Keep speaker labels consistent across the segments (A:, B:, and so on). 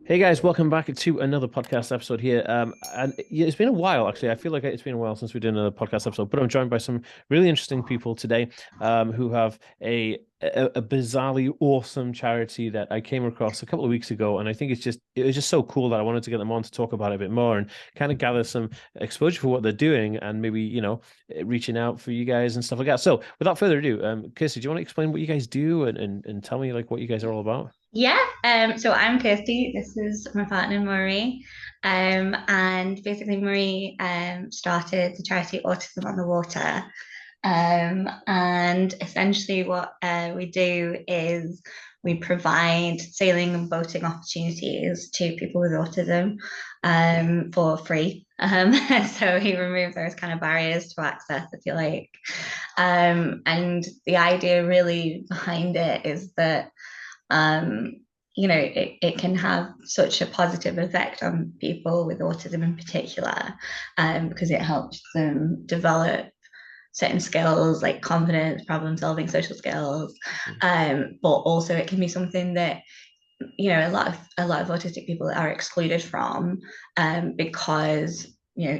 A: Hey guys, welcome back to another podcast episode here. And yeah, it's been a while, actually. I feel like it's been a while since we did another podcast episode, but I'm joined by some really interesting people today, who have a bizarrely awesome charity that I came across a couple of weeks ago, and I think it was just so cool that I wanted to get them on to talk about it a bit more and kind of gather some exposure for what they're doing, and maybe reaching out for you guys and stuff like that. So, without further ado, Kirsty, do you want to explain what you guys do and tell me like what you guys are all about?
B: Yeah, so I'm Kirsty. This is my partner Murray. And basically Murray started the charity Autism on the Water. And essentially what we do is we provide sailing and boating opportunities to people with autism for free. So we remove those kind of barriers to access, if you like. And the idea really behind it is that um, it can have such a positive effect on people with autism in particular, because it helps them develop certain skills like confidence, problem solving, social skills. But also it can be something that a lot of autistic people are excluded from, because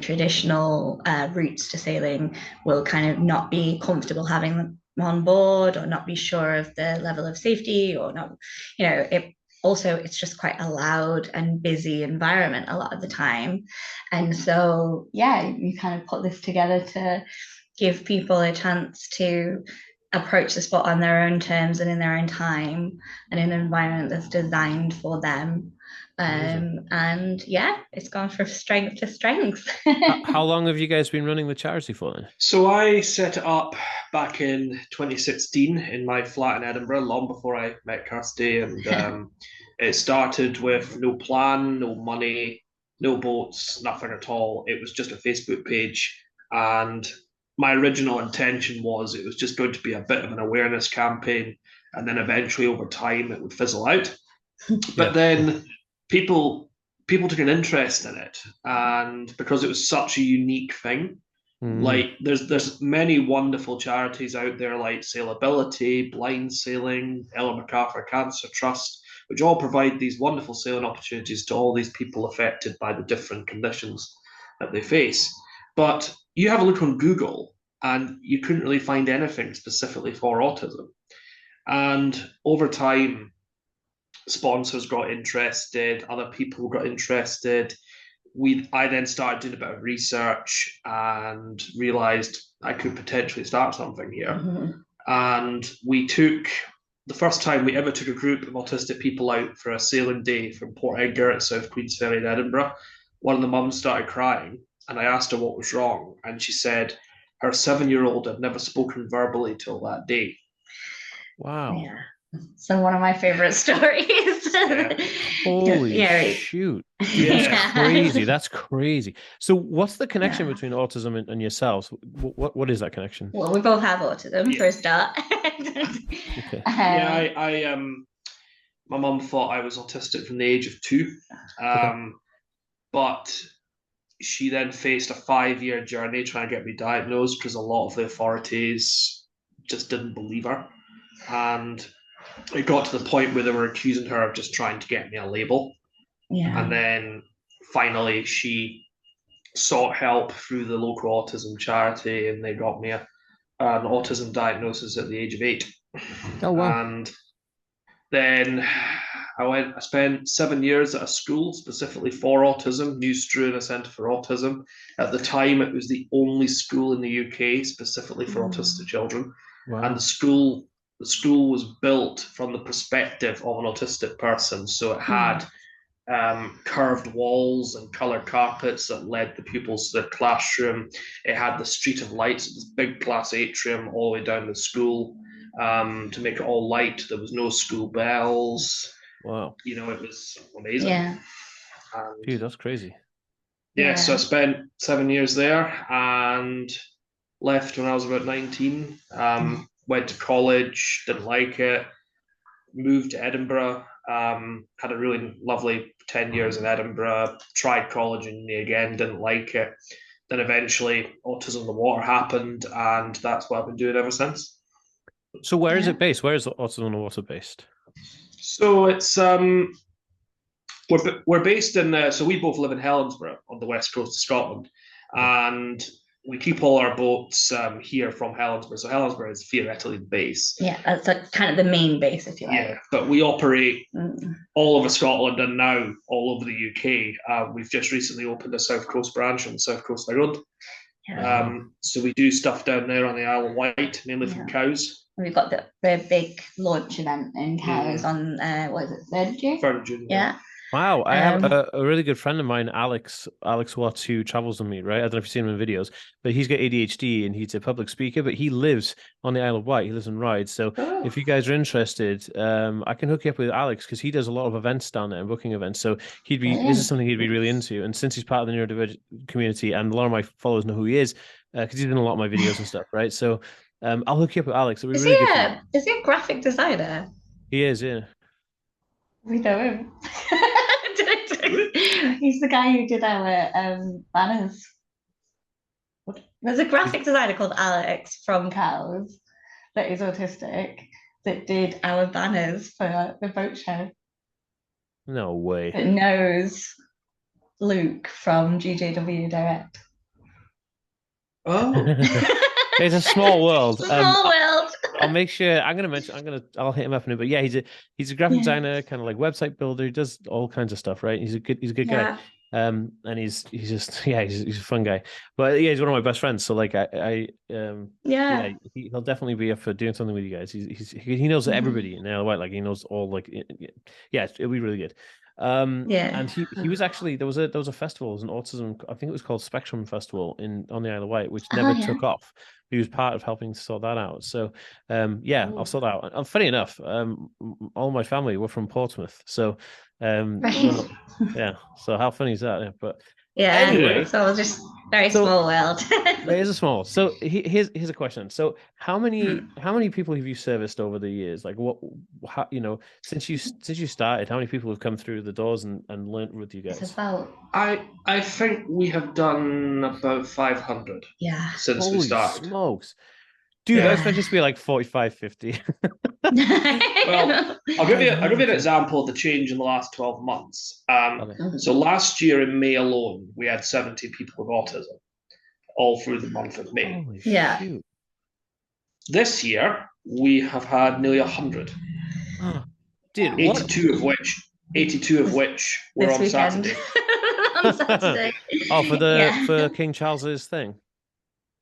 B: traditional routes to sailing will kind of not be comfortable having them on board or not be sure of the level of safety or not, it also it's just quite a loud and busy environment a lot of the time. And so yeah, you kind of put this together to give people a chance to approach the sport on their own terms and in their own time and in an environment that's designed for them.
A: Amazing.
B: And yeah, it's gone from strength to strength.
A: How long have you guys been running the charity for then?
C: So I set it up back in 2016 in my flat in Edinburgh, long before I met Kirsty, and it started with no plan, no money, no boats, nothing at all. It was just a Facebook page, and my original intention was it was just going to be a bit of an awareness campaign, and then eventually over time it would fizzle out. But
A: Yeah.
C: then people people took an interest in it, and because it was such a unique thing,
A: Mm,
C: like there's many wonderful charities out there like Sailability, Blind Sailing, Ellen MacArthur Cancer Trust, which all provide these wonderful sailing opportunities to all these people affected by the different conditions that they face. But you have a look on Google and you couldn't really find anything specifically for autism. And over time, sponsors got interested, other people got interested. I then started doing a bit of research and realized I could potentially start something here.
B: Mm-hmm.
C: And we took the first time we ever took a group of autistic people out for a sailing day from Port Edgar at South Queensferry in Edinburgh. One of the mums started crying, and I asked her what was wrong, and she said her 7-year-old had never spoken verbally till that day.
A: wow.
B: Yeah. So one of my favorite stories.
C: Yeah,
A: Holy
B: Yeah.
A: shoot. Dude, that's
B: Yeah.
A: crazy. That's crazy. So what's the connection
B: Yeah.
A: between autism and yourselves? What is that connection?
B: Well, we both have autism
C: yeah,
B: for a start.
A: Okay.
C: yeah.
B: um,
C: My mum thought I was autistic from the age of 2,
A: Okay.
C: but she then faced a 5-year journey trying to get me diagnosed because a lot of the authorities just didn't believe her. And it got to the point where they were accusing her of just trying to get me a label.
B: yeah.
C: And then finally, she sought help through the local autism charity and they got me an autism diagnosis at the age of 8.
A: Oh, wow.
C: And then I spent 7 years at a school specifically for autism, New Struan Centre for Autism. At the time, it was the only school in the UK specifically for autistic
B: Mm.
C: children. And
A: Wow.
C: the school was built from the perspective of an autistic person. So it had
B: Mm.
C: curved walls and colored carpets that led the pupils to the classroom. It had the street of lights, this big glass atrium all the way down the school, to make it all light. There was no school bells.
A: Wow.
C: It was amazing.
B: Yeah.
C: And
A: Dude, that's crazy.
C: yeah, so I
B: Yeah.
C: spent 7 years there and left when I was about 19. Went to college, didn't like it, moved to Edinburgh, had a really lovely 10 years in Edinburgh, tried college and uni again, didn't like it. Then eventually Autism on the Water happened, and that's what I've been doing ever since.
A: So where is
B: Yeah.
A: it based? Where is Autism on the Water based?
C: So it's We're based in, so we both live in Helensburgh on the west coast of Scotland, and we keep all our boats here from Helensburgh. So Helensburgh is theoretically the base.
B: Yeah, that's like kind of the main base, if you like.
C: Yeah, but we operate all over Scotland and now all over the UK. We've just recently opened a South Coast branch on the South Coast of the road.
B: Yeah.
C: So we do stuff down there on the Isle of Wight, mainly from cows.
B: We've got the big launch event in cows on what is it, 3rd of June?
C: 3rd of June.
B: Yeah.
A: Wow, I have a really good friend of mine, Alex Watts, who travels with me, right? I don't know if you've seen him in videos, but he's got ADHD and he's a public speaker, but he lives on the Isle of Wight. He lives in Ryde. So if you guys are interested, I can hook you up with Alex because he does a lot of events down there and booking events. So this is something he'd be really into. And since he's part of the neurodivergent community and a lot of my followers know who he is, because he's in a lot of my videos and stuff, right? So I'll hook you up with Alex. It'll be really good.
B: Is he a graphic designer?
A: He is, yeah.
B: We know him. He's the guy who did our banners. There's a graphic designer called Alex from Cows that is autistic that did our banners for the boat show.
A: No way.
B: That knows Luke from GJW Direct.
C: Oh.
A: It's a small world.
B: Small world.
A: I'll make sure I'll hit him up in it. But yeah, he's a graphic designer, kind of like website builder. He does all kinds of stuff, right? He's a good guy. And he's just he's a fun guy. But yeah, he's one of my best friends. So like he'll definitely be up for doing something with you guys. He knows everybody in the White, like he knows all, like it'll be really good. And he was actually there was a festival, it was an autism, I think it was called Spectrum Festival on the Isle of Wight, which never took off. He was part of helping to sort that out. So I'll sort that out. And funny enough, all my family were from Portsmouth. So so how funny is that? Yeah, but anyway,
B: so just very small world.
A: It is a small. So here's a question. So how many people have you serviced over the years? Like since you started, how many people have come through the doors and learned with you guys?
B: It's about
C: I think we have done about 500 since we started.
A: Smokes. Dude, I expect this to be like 45, 50.
C: Well, I'll give you an example of the change in the last 12 months. So last year in May alone, we had 70 people with autism, all through the month of May.
A: Holy shoot.
C: This year, we have had nearly 100.
A: Dude,
C: 82 of which were on Saturday.
B: On Saturday.
A: For King Charles's thing.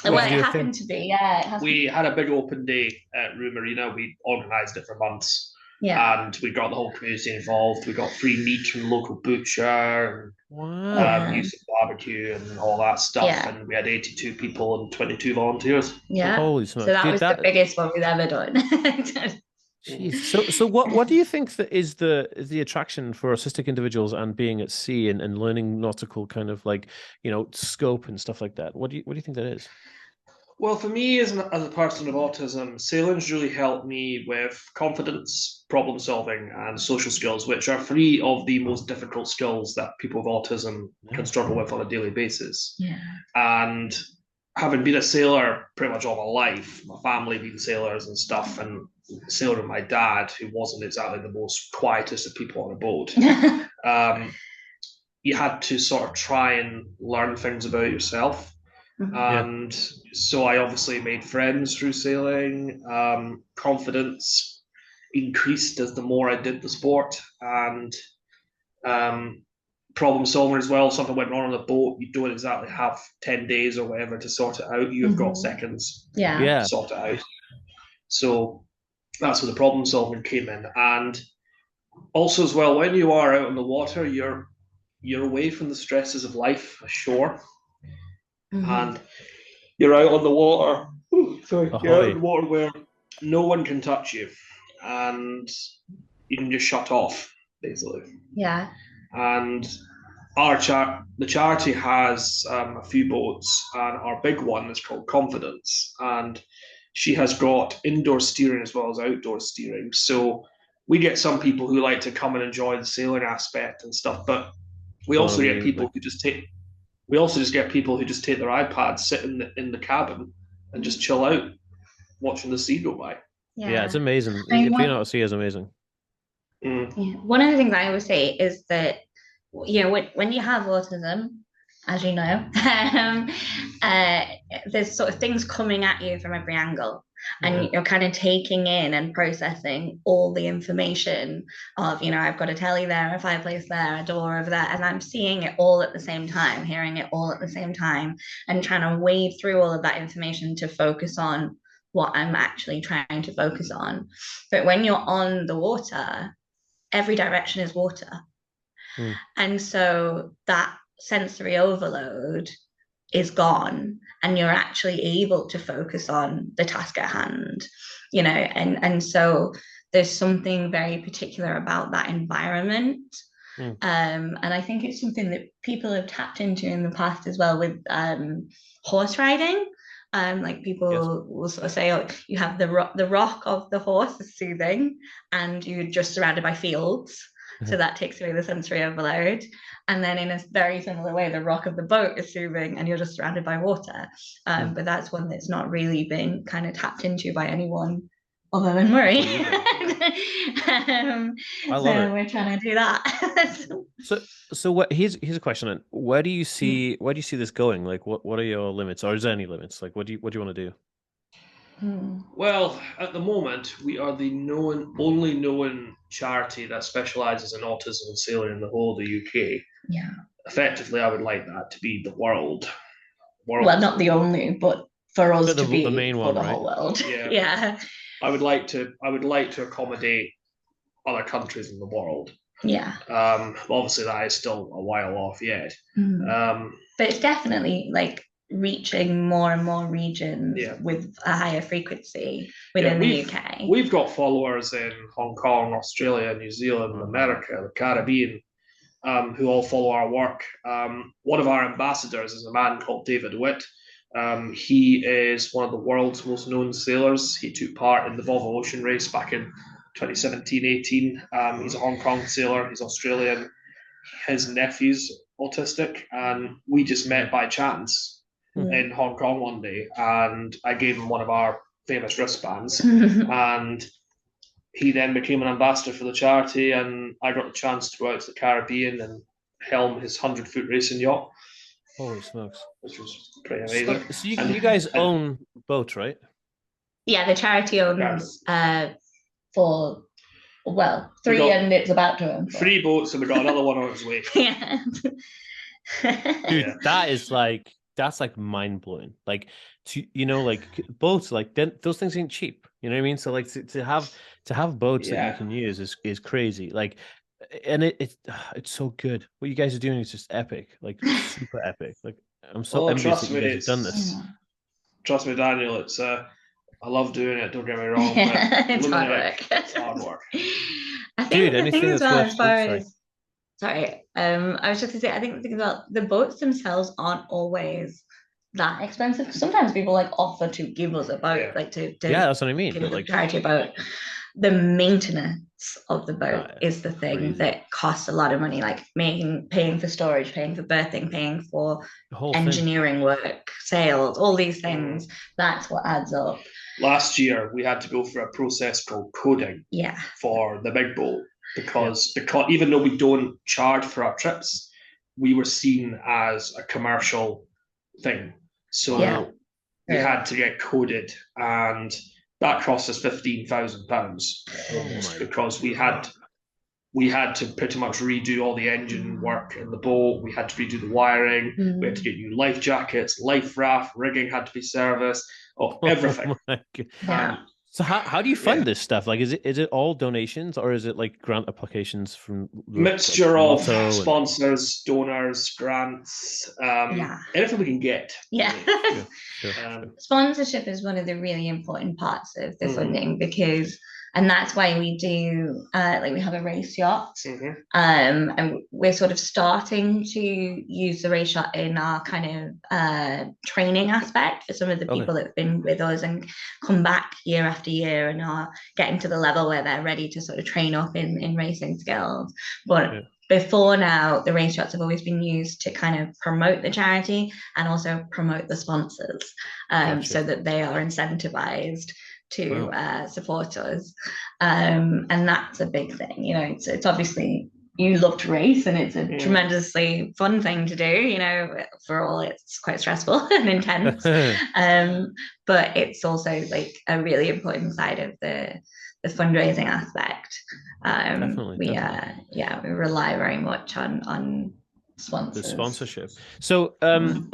B: Well, it happened to be,
C: We had a big open day at Room Arena. We organised it for months.
B: Yeah.
C: And we got the whole community involved. We got free meat from the local butcher, and use of barbecue and all that stuff.
B: Yeah.
C: And we had 82 people and 22 volunteers.
B: Yeah.
A: Holy smokes.
B: So that was the biggest one we've ever done.
A: Jeez. So what do you think that is the attraction for autistic individuals and being at sea and learning nautical kind of like, scope and stuff like that? What do you think that is?
C: Well, for me as a person with autism, sailing's really helped me with confidence, problem solving, and social skills, which are three of the most difficult skills that people with autism can struggle with on a daily basis.
B: Yeah.
C: And having been a sailor pretty much all my life, my family being sailors and stuff, and sailor with my dad, who wasn't exactly the most quietest of people on a boat, you had to sort of try and learn things about yourself. And so I obviously made friends through sailing. Confidence increased as the more I did the sport, and problem solving as well. Something went wrong on the boat, you don't exactly have 10 days or whatever to sort it out. You've got seconds to sort it out. So that's where the problem solving came in. And also as well, when you are out on the water, you're away from the stresses of life ashore. And you're out on the water. You're out on the water where no one can touch you, and you can just shut off, basically.
B: Yeah.
C: And the charity has a few boats, and our big one is called Confidence, and she has got indoor steering as well as outdoor steering. So we get some people who like to come and enjoy the sailing aspect and stuff, but we also get people who just take. We also just get people who just take their iPads, sit in the cabin, and just chill out, watching the sea go by.
A: Yeah, it's amazing. Being out at sea is amazing.
B: One of the things I always say is that you know, when you have autism, as you know, uh, there's sort of things coming at you from every angle. And you're kind of taking in and processing all the information of, you know, I've got a telly there, a fireplace there, a door over there, and I'm seeing it all at the same time, hearing it all at the same time, and trying to wade through all of that information to focus on what I'm actually trying to focus on. But when you're on the water, every direction is water.
A: Mm.
B: And so that sensory overload is gone, and you're actually able to focus on the task at hand, you know, and so there's something very particular about that environment. And I think it's something that people have tapped into in the past as well with horse riding. Like people will sort of say, oh, you have the rock of the horse is soothing, and you're just surrounded by fields. So that takes away the sensory overload. And then in a very similar way, the rock of the boat is soothing and you're just surrounded by water. But that's one that's not really been kind of tapped into by anyone other than Murray.
A: I love it.
B: We're trying to do that.
A: So what? Here's a question then. Where do you see this going? Like, what are your limits, or is there any limits? Like, what do you want to do?
C: Well, at the moment, we are the only known charity that specialises in autism and sailing in the whole of the UK.
B: Yeah.
C: Effectively, I would like that to be the world.
B: Well, not the only, but for us to be
A: the main
B: for
A: one,
B: the
A: right?
B: whole world.
C: Yeah. I would like to accommodate other countries in the world.
B: Yeah.
C: Obviously, that is still a while off yet.
B: But it's definitely like reaching more and more regions with a higher frequency within the UK.
C: We've got followers in Hong Kong, Australia, New Zealand, America, the Caribbean, who all follow our work. One of our ambassadors is a man called David Witt. He is one of the world's most known sailors. He took part in the Volvo Ocean Race back in 2017-18. He's a Hong Kong sailor. He's Australian. His nephew's autistic, and we just met by chance in Hong Kong one day, and I gave him one of our famous wristbands, and he then became an ambassador for the charity, and I got the chance to go out to the Caribbean and helm his 100-foot racing yacht.
A: Holy smokes.
C: Which was pretty amazing.
A: So you guys own boats, right?
B: Yeah, the charity owns for, well, 3 and it's about to own 4.
C: 3 boats, and we got another one on its way.
B: Yeah.
A: Dude, that's like mind-blowing. Like, like boats, like those things ain't cheap. You know what I mean? So like to have boats that you can use is crazy. Like, and it's so good. What you guys are doing is just epic, like super epic. Like, I'm so envious that you guys have done this.
C: Trust me, Daniel. It's I love doing it. Don't get me wrong. But
B: it's hard work.
C: It's hard work.
B: I think
A: Dude,
B: the thing as well, as far as
A: sorry,
B: I was just to say, I think the thing about the boats themselves aren't always that expensive. Sometimes people like offer to give us a boat, like to
A: that's what I mean.
B: Give us a charity boat. The maintenance of the boat is the thing that costs a lot of money, like paying for storage, paying for berthing, paying for engineering work, sales, all these things. That's what adds up.
C: Last year, we had to go through a process called coding for the big boat because even though we don't charge for our trips, we were seen as a commercial thing. So we had to get coded, and that cost us £15,000 because we had to pretty much redo all the engine work in the boat. We had to redo the wiring. We had to get new life jackets, life raft, rigging had to be serviced. Everything.
A: So how do you fund this stuff? Like, is it all donations, or is it like grant applications from
C: mixture of sponsors, donors, grants, anything we can get?
B: Sure. Sponsorship is one of the really important parts of the funding and that's why we do we have a race yacht, and we're sort of starting to use the race yacht in our kind of training aspect for some of the people that have been with us and come back year after year and are getting to the level where they're ready to sort of train up in racing skills. But before now, the race yachts have always been used to kind of promote the charity and also promote the sponsors, so that they are incentivized to support us, and that's a big thing. It's obviously you love to race and it's a tremendously fun thing to do, you know, for all it's quite stressful and intense. But it's also like a really important side of the fundraising aspect.
A: Definitely.
B: We rely very much on
A: The
B: sponsors.
A: sponsorship. So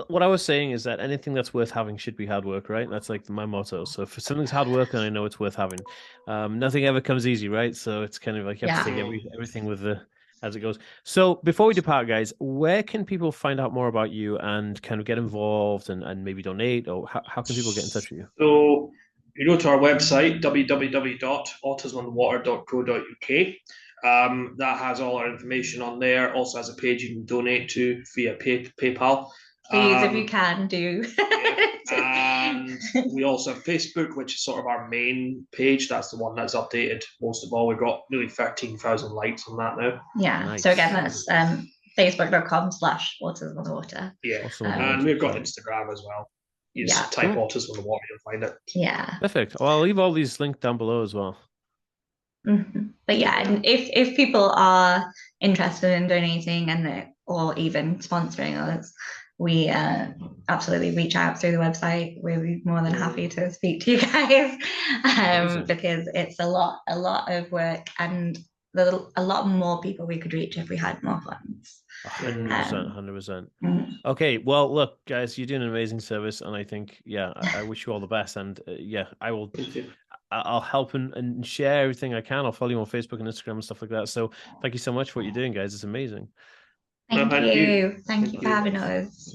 A: what I was saying is that anything that's worth having should be hard work, right? That's like my motto. So if something's hard work, then I know it's worth having. Nothing ever comes easy, right? So it's kind of like you have to take everything with the as it goes. So before we depart, guys, where can people find out more about you and kind of get involved and maybe donate, or how can people get in touch with you?
C: So you go to our website, www.autozonewater.co.uk. That has all our information on there. Also has a page you can donate to via PayPal.
B: Please, if you can, do.
C: And we also have Facebook, which is sort of our main page. That's the one that's updated most of all. We've got nearly 13,000 likes on that now.
B: Yeah.
A: Nice.
B: So again, that's facebook.com/AutoZone Water.
C: Yeah. And we've got Instagram as well. You just type AutoZone Water, you'll find it.
B: Yeah.
A: Perfect. Well, I'll leave all these linked down below as well.
B: But yeah, and if people are interested in donating or even sponsoring us, we absolutely reach out through the website. We'll be more than happy to speak to you guys because it's a lot of work, and there's a lot more people we could reach if we had more funds.
A: 100%, 100%. Okay, well, look, guys, you're doing an amazing service, and I think, I wish you all the best, and I will. I'll help and share everything I can. I'll follow you on Facebook and Instagram and stuff like that. So thank you so much for what you're doing, guys. It's amazing.
B: Thank you. Thank you for having us.